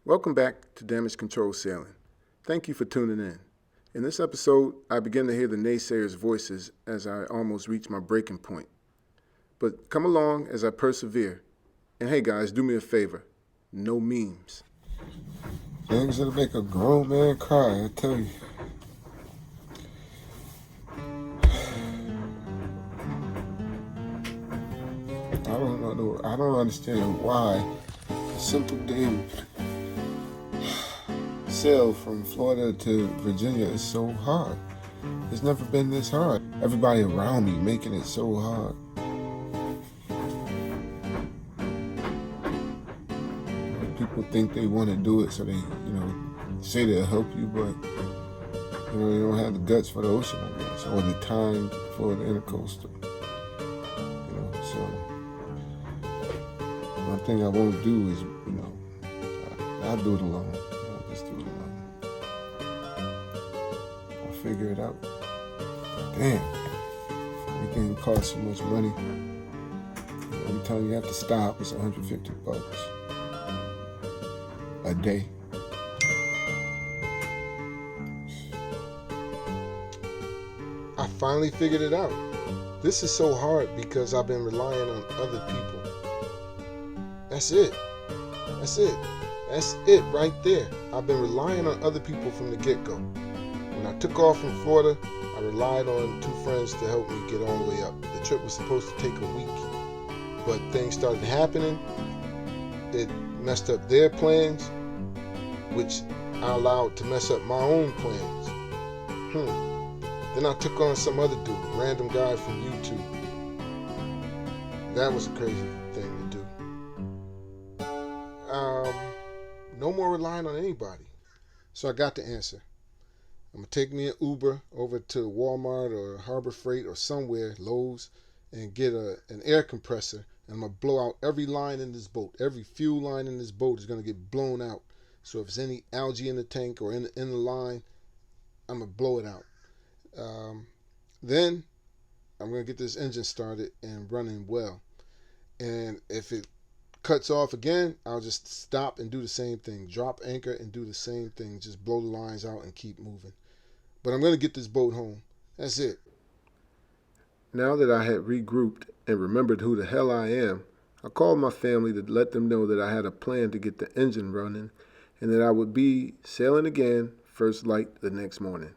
Welcome back to Damage Control Sailing. Thank you for tuning in. In this episode, I begin to hear the naysayers' voices as I almost reach my breaking point. But come along as I persevere. And hey guys, do me a favor. No memes. Things that'll make a grown man cry, I tell you. I don't understand why a simple damn sail from Florida to Virginia is so hard. It's never been this hard. Everybody around me making it so hard. People think they want to do it, so they, say they'll help you, but they don't have the guts for the ocean, I guess, or the time for the intercoastal. So one thing I won't do is, I'll do it alone. I'll just do it alone. I'll figure it out. Damn, everything costs so much money. Every time you have to stop, it's $150 a day. I finally figured it out. This is so hard because I've been relying on other people. That's it. That's it right there. I've been relying on other people from the get-go. When I took off from Florida, I relied on 2 friends to help me get all the way up. The trip was supposed to take a week, but things started happening. It messed up their plans, which I allowed to mess up my own plans. Then I took on some other dude, random guy from YouTube. That was a crazy thing to do. No more relying on anybody. So I got the answer. I'm going to take me an Uber over to Walmart or Harbor Freight or somewhere, Lowe's, and get an air compressor. And I'm going to blow out every line in this boat. Every fuel line in this boat is going to get blown out. So if there's any algae in the tank or in the line, I'm going to blow it out. Then I'm going to get this engine started and running well. And if it cuts off again, I'll just stop and do the same thing. Drop anchor and do the same thing. Just blow the lines out and keep moving. But I'm going to get this boat home. That's it. Now that I had regrouped and remembered who the hell I am, I called my family to let them know that I had a plan to get the engine running and that I would be sailing again first light the next morning.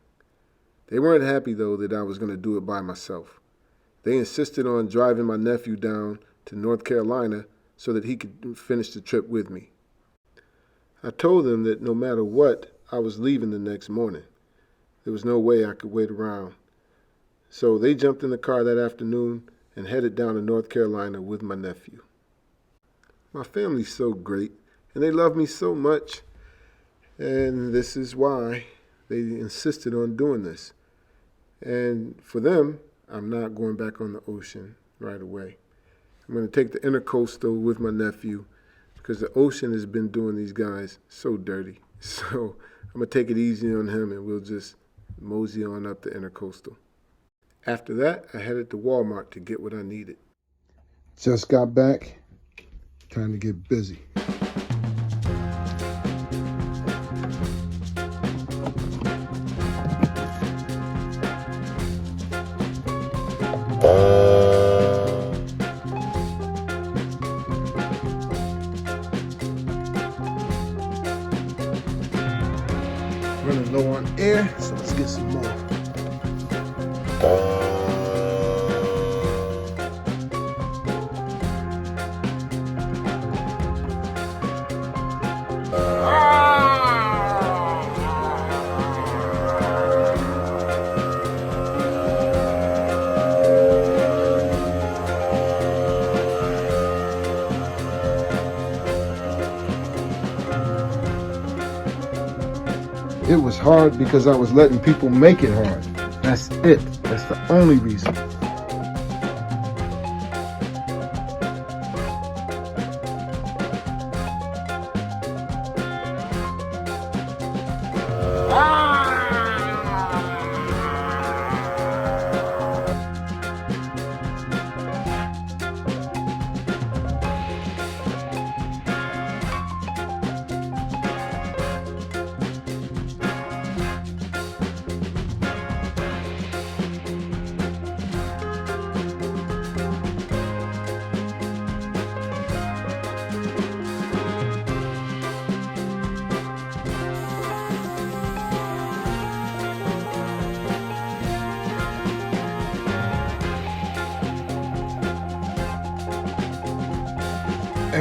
They weren't happy, though, that I was going to do it by myself. They insisted on driving my nephew down to North Carolina so that he could finish the trip with me. I told them that no matter what, I was leaving the next morning. There was no way I could wait around. So they jumped in the car that afternoon and headed down to North Carolina with my nephew. My family's so great, and they love me so much, and this is why they insisted on doing this. And for them, I'm not going back on the ocean right away. I'm going to take the intercoastal with my nephew because the ocean has been doing these guys so dirty. So I'm going to take it easy on him and we'll just mosey on up the intercoastal. After that, I headed to Walmart to get what I needed. Just got back. Time to get busy. Running low on air, so let's get some more. It was hard because I was letting people make it hard. That's it. That's the only reason.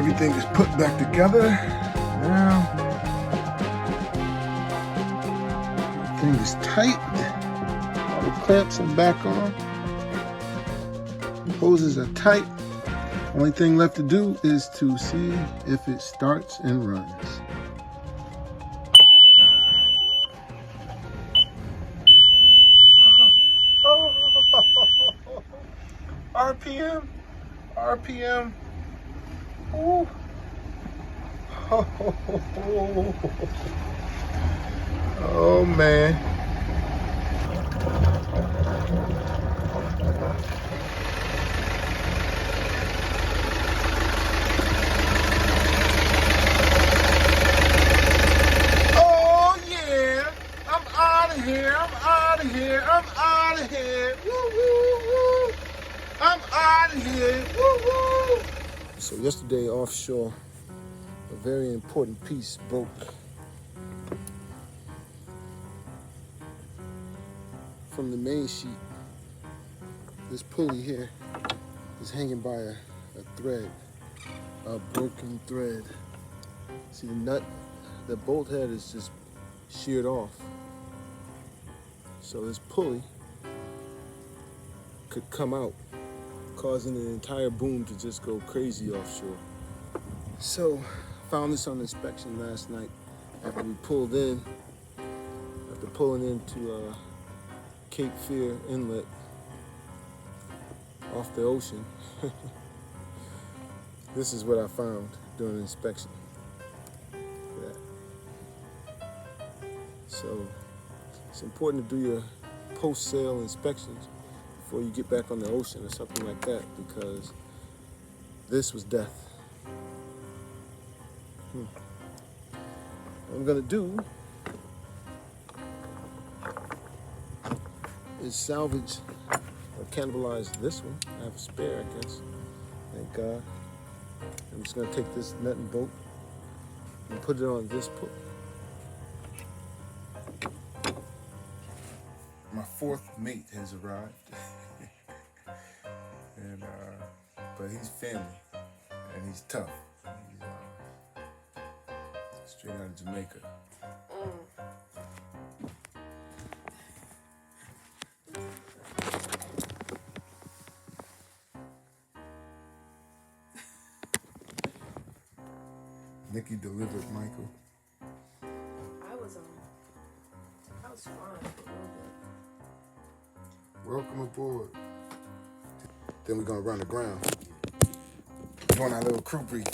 Everything is put back together. Now, everything is tight. All the clamps are back on. The hoses are tight. Only thing left to do is to see if it starts and runs. RPM, RPM. Ooh. Oh man. Oh yeah. I'm out of here. I'm out of here. I'm out of here. Woo woo woo. I'm out of here. Woo woo. So yesterday offshore, a very important piece broke. From the main sheet, this pulley here is hanging by a thread, a broken thread. See the nut, the bolt head is just sheared off. So this pulley could come out, causing the entire boom to just go crazy offshore. So, found this on inspection last night after we pulled in, after pulling into Cape Fear Inlet off the ocean. This is what I found during the inspection. So it's important to do your post-sale inspections before you get back on the ocean or something like that, because this was death. What I'm gonna do is salvage or cannibalize this one. I have a spare, I guess. Thank God. I'm just gonna take this nut and bolt and put it on this pulley. My fourth mate has arrived, and but he's family and he's tough. He's straight out of Jamaica. Nikki delivered Michael. I was fine for a little bit. Welcome aboard. Then we're gonna run aground. Doing our little crew brief.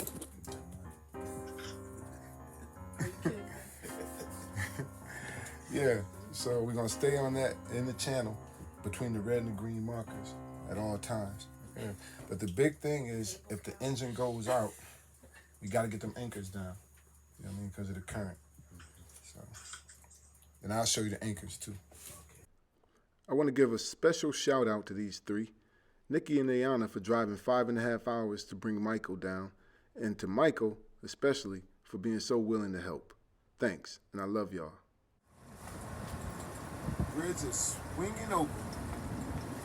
Yeah, so we're gonna stay on that in the channel between the red and the green markers at all times. Yeah. But the big thing is, if the engine goes out, we gotta get them anchors down. You know what I mean? Because of the current. So, and I'll show you the anchors too. I want to give a special shout out to these three, Nikki and Ayana, for driving 5.5 hours to bring Michael down, and to Michael especially for being so willing to help. Thanks, and I love y'all. Bridge is swinging open.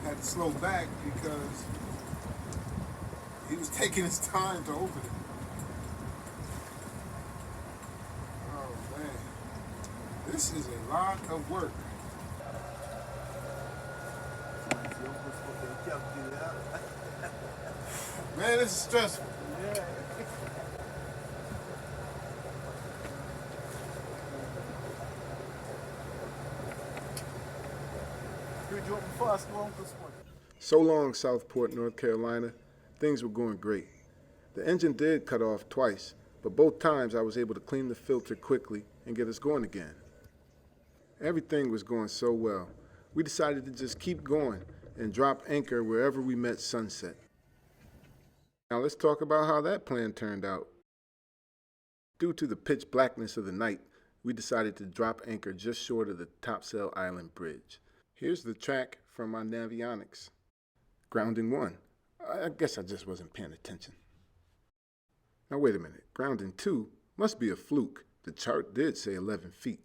Had to slow back because he was taking his time to open it. Oh man, this is a lot of work. Man, this is stressful. Yeah. So long, Southport, North Carolina. Things were going great. The engine did cut off twice, but both times I was able to clean the filter quickly and get us going again. Everything was going so well. We decided to just keep going and drop anchor wherever we met sunset. Now let's talk about how that plan turned out. Due to the pitch blackness of the night, we decided to drop anchor just short of the Topsail Island Bridge. Here's the track from my Navionics. Grounding 1. I guess I just wasn't paying attention. Now wait a minute. Grounding 2 must be a fluke. The chart did say 11 feet.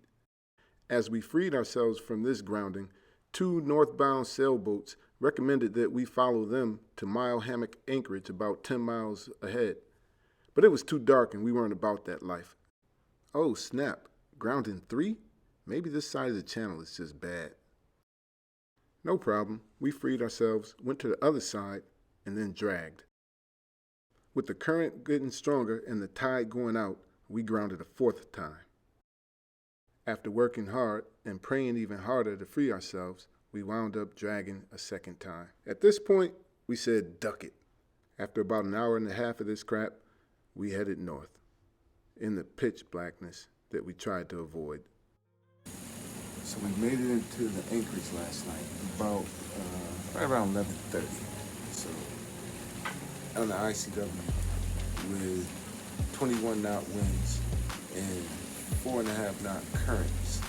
As we freed ourselves from this grounding, 2 northbound sailboats recommended that we follow them to Mile Hammock Anchorage about 10 miles ahead. But it was too dark and we weren't about that life. Oh, snap. Grounding 3? Maybe this side of the channel is just bad. No problem. We freed ourselves, went to the other side, and then dragged. With the current getting stronger and the tide going out, we grounded a 4th time. After working hard and praying even harder to free ourselves, we wound up dragging a 2nd time. At this point, we said, duck it. After about an hour and a half of this crap, we headed north, in the pitch blackness that we tried to avoid. So we made it into the anchorage last night, about right around 11:30. So on the ICW with 21 knot winds and 4.5 knot currents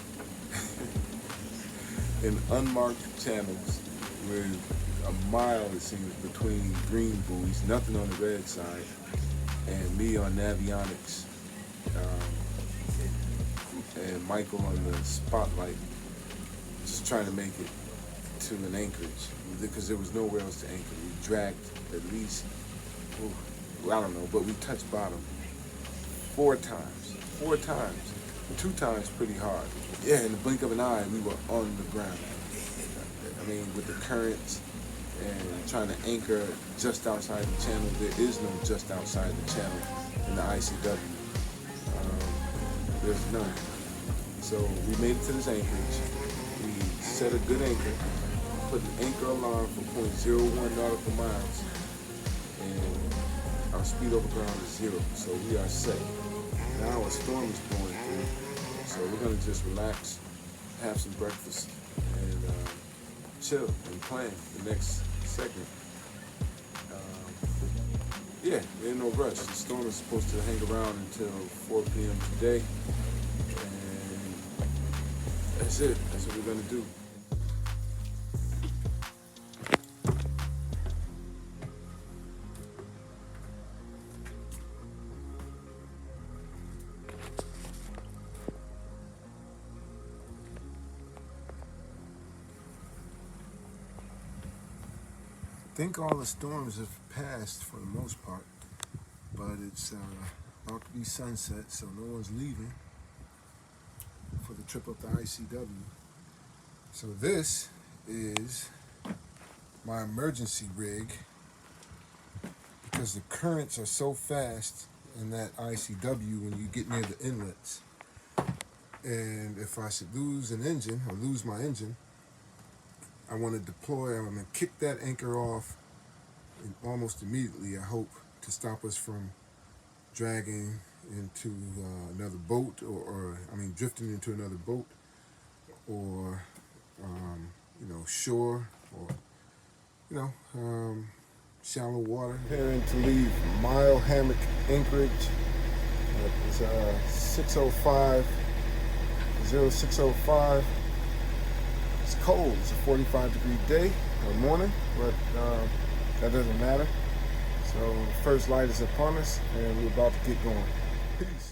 in unmarked channels with a mile, it seems, between green buoys, nothing on the red side, and me on navionics, and Michael on the spotlight, just trying to make it to an anchorage because there was nowhere else to anchor. We dragged at least, I don't know, but we touched bottom 4 times. 4 times. 2 times pretty hard. Yeah, in the blink of an eye, we were on the ground. I mean, with the currents and trying to anchor just outside the channel. There is no just outside the channel in the ICW. There's none. So we made it to this anchorage. We set a good anchor, put an anchor alarm for 0.01 nautical miles, and our speed over ground is 0. So we are set. Now a storm is blowing through, so we're gonna just relax, have some breakfast, and chill and plan the next segment. Yeah, there's no rush. The storm is supposed to hang around until 4 p.m. today, and that's it. That's what we're gonna do. I think all the storms have passed for the most part, but it's about to be sunset, so no one's leaving for the trip up to ICW. So this is my emergency rig because the currents are so fast in that ICW when you get near the inlets. And if I should lose an engine or lose my engine, I want to deploy. I'm going to kick that anchor off almost immediately, I hope, to stop us from dragging into another boat or drifting into another boat or, shore or, shallow water. Preparing to leave Mile Hammock Anchorage. It's 6:05, 06:05. It's cold. It's a 45-degree day or morning, but that doesn't matter. So first light is upon us, and we're about to get going. Peace.